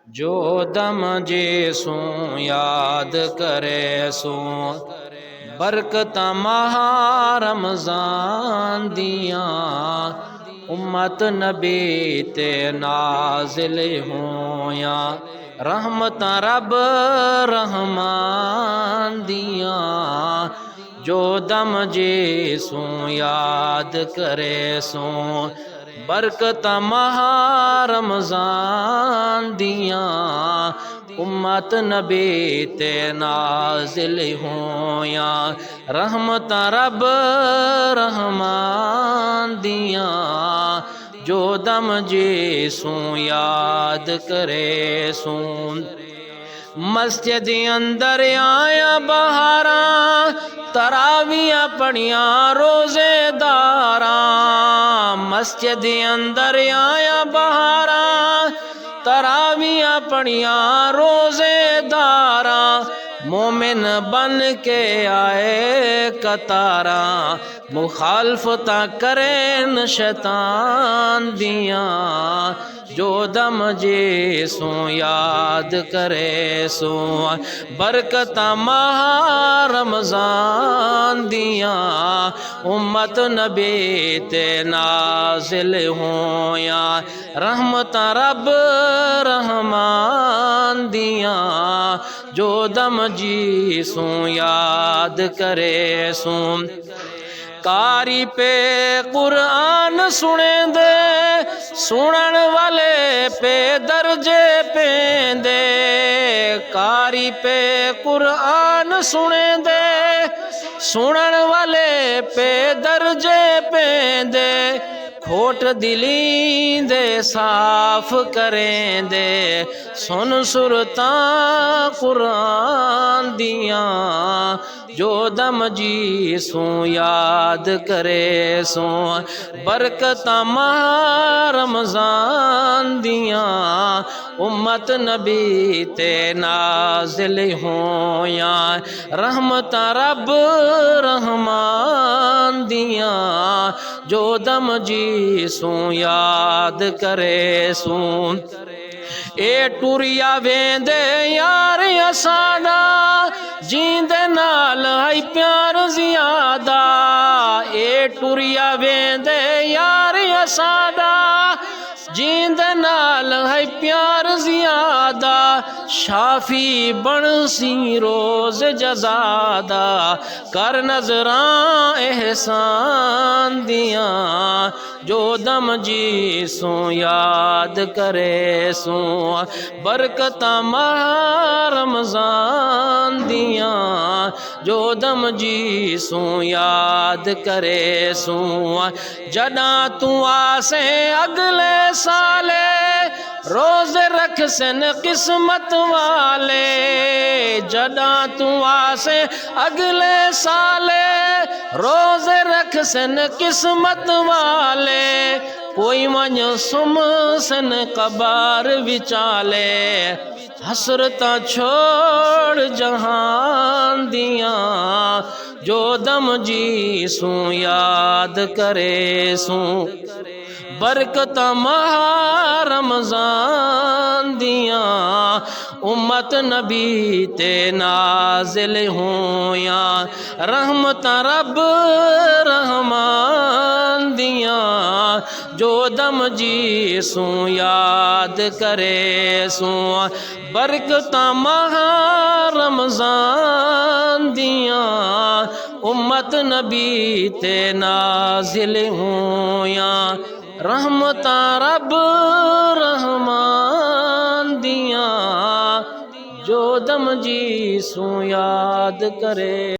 जो दम जेसू याद करे सू बरकत महा रमजान दिया उम्मत नबी ते नाजिल होया रहमत रब रहमान दिया जो दम जेसू याद करे सू बरकत महा रमजान दिया उम्मत नबी ते नाजिल होया रहमत रब रहमान दिया जो दम जेसू याद करे सू मस्जिद अंदर आया बहारा तरावियां पढ़िया रोजेदारा मस्जिद अंदर आया बहारा तरावियां पढ़िया रोजेदारा मोमिन बन के आए कतारा मुखालफता करें शैतान दिया जो दम जेसू याद करे सो बरकत महा रमजान दिया उम्मत नबी ते नाजिल होया रहमत रब रहमान दिया जो दम जेसू याद करे सू कारी पे कुरान सुने दे सुनन वाले पे दर्जे पेंदे कारी पे कुरान सुने दे सुनन वाले पे दर्जे पेंदे खोट दिली दे साफ करें दे सुन सुरता कुरान दिया जो दम जेसू याद करे सो बरकत महा रमजान दिया उम्मत नबी ते नाजिल होया रहमत रब रहमान दिया जो दम जेसू याद करे सू ए टुरिया वेंदे यार असाना जींदे नाल है प्यार जियादा ए टुरिया वेंदे यार असाना जींदे नाल है प्यार जियादा शाफी बनसी रोज जजादा कर नजरां एहसान दिया जो दम जेसू याद करे सू बरकत महा रमजान दिया जो दम जेसू याद करे सू जदा तू आसे अगले साले रोज रख सन किस्मत वाले जदा तू आसे अगले साले रोज रख सन किस्मत वाले कोई मन सुम सन कबार विचाले हसरता छोड़ जहान दिया जो दम जेसू याद करे सू बरकत महा रमजान दिया उम्मत नबी ते नाजिल होया रहमत रब रहमान दिया जो दम जेसू याद करे सू बरकत महा रमजान दिया उम्मत नबी ते नाजिल होया रहमत रब रहमान दिया जो दम जेसू याद करे।